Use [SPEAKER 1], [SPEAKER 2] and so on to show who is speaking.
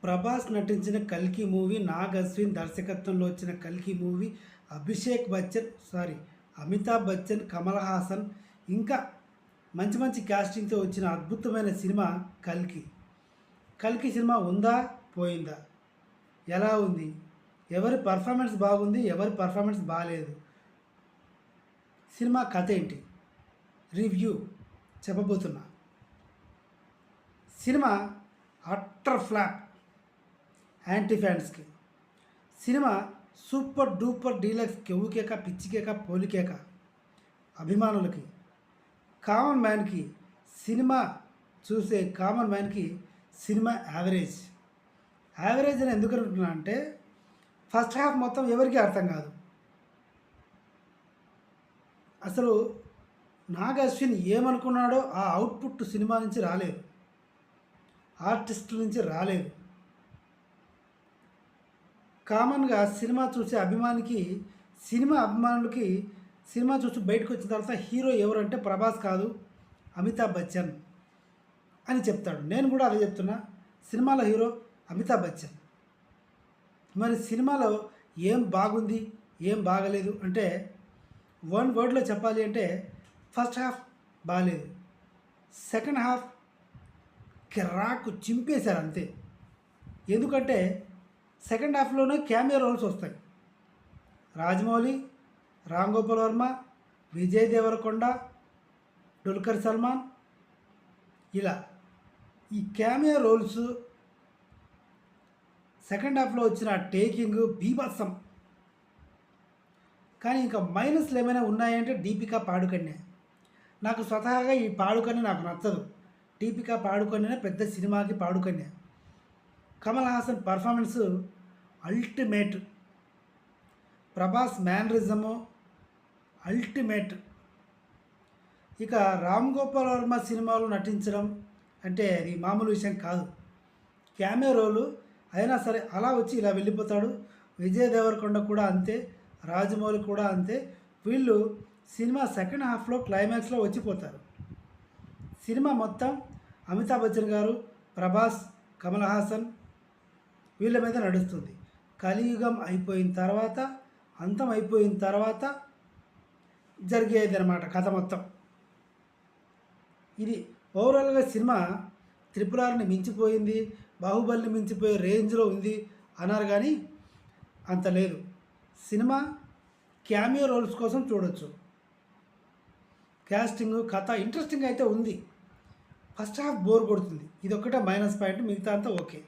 [SPEAKER 1] ప్రభాస్ నటించిన 'కల్కి' మూవీ, నాగ్ అశ్విన్ దర్శకత్వంలో వచ్చిన 'కల్కి' మూవీ, అమితాబ్ బచ్చన్, కమల్ హాసన్ ఇంకా మంచి మంచి క్యాస్టింగ్‌తో వచ్చిన అద్భుతమైన సినిమా 'కల్కి'. 'కల్కి' సినిమా ఉందా? పోయిందా? ఎలా ఉంది? ఎవరి పర్ఫార్మెన్స్ బాగుంది? ఎవరి పర్ఫార్మెన్స్ బాలేదు? సినిమా కథ ఏంటి? రివ్యూ చెప్పబోతున్నా. సినిమా అట్టర్ ఫ్లాప్ యాంటీ ఫ్యాన్స్కి. సినిమా సూపర్ డూపర్ డీలక్స్ కెవ్వుకేక పిచ్చికేక పోలికేక అభిమానులకి. కామన్ మ్యాన్కి సినిమా చూసే కామన్ మ్యాన్కి సినిమా యావరేజ్. యావరేజ్ అని ఎందుకు అంటున్నా అంటే ఫస్ట్ హాఫ్ మొత్తం ఎవరికీ అర్థం కాదు. అసలు నాగ్ అశ్విన్ ఏమనుకున్నాడో ఆ అవుట్పుట్ సినిమా నుంచి రాలేదు, ఆర్టిస్టుల నుంచి రాలేదు. కామన్గా సినిమా చూసే అభిమానులకి సినిమా చూసి బయటకు వచ్చిన తర్వాత హీరో ఎవరంటే ప్రభాస్ కాదు, అమితాబ్ బచ్చన్ అని చెప్తాడు. నేను కూడా అదే చెప్తున్నా, సినిమాలో హీరో అమితాబ్ బచ్చన్. మరి సినిమాలో ఏం బాగుంది, ఏం బాగలేదు అంటే వన్ వర్డ్లో చెప్పాలి అంటే ఫస్ట్ హాఫ్ బాగాలేదు, సెకండ్ హాఫ్ కిరాకు చింపేశారు అంతే. ఎందుకంటే సెకండ్ హాఫ్లోనే క్యామియో రోల్స్ వస్తాయి. రాజమౌళి, రామ్ గోపాల్ వర్మ, విజయ్ దేవరకొండ, డుల్కర్ సల్మాన్, ఇలా ఈ క్యామియో రోల్స్ సెకండ్ హాఫ్లో వచ్చిన టేకింగ్ బీభత్సం. కానీ ఇంకా మైనస్లు ఏమైనా ఉన్నాయంటే దీపికా పాడుకన్నే. నాకు స్వతహాగా ఈ పాడుకన్నే నాకు నచ్చదు. దీపికా పాడుకన్నే పెద్ద సినిమాకి పాడుకన్నే. Kamal Haasan performance ultimate. Prabhas mannerism ultimate. ఇక రామ్ గోపాల్ వర్మ సినిమాలో నటించడం అంటే అది మామూలు విషయం కాదు. క్యామియో రోలు అయినా సరే అలా వచ్చి ఇలా వెళ్ళిపోతాడు. విజయ్ దేవరకొండ కూడా అంతే, రాజమౌళి కూడా అంతే. వీళ్ళు సినిమా సెకండ్ హాఫ్లో క్లైమాక్స్లో వచ్చిపోతారు. సినిమా మొత్తం అమితాబ్ బచ్చన్ గారు, ప్రభాస్, కమల్ హాసన్ వీళ్ళ మీద నడుస్తుంది. కలియుగం అయిపోయిన తర్వాత, అంతం అయిపోయిన తర్వాత జరిగేది అన్నమాట కథ మొత్తం. ఇది ఓవరాల్గా సినిమా RRRని మించిపోయింది, బాహుబలిని మించిపోయే రేంజ్లో ఉంది అన్నారు, కానీ అంత లేదు. సినిమా క్యామియో రోల్స్ కోసం చూడొచ్చు. క్యాస్టింగ్, కథ ఇంట్రెస్టింగ్ అయితే ఉంది. ఫస్ట్ హాఫ్ బోర్ కొడుతుంది, ఇది ఒక్కటే మైనస్ పాయింట్, మిగతా అంతా ఓకే.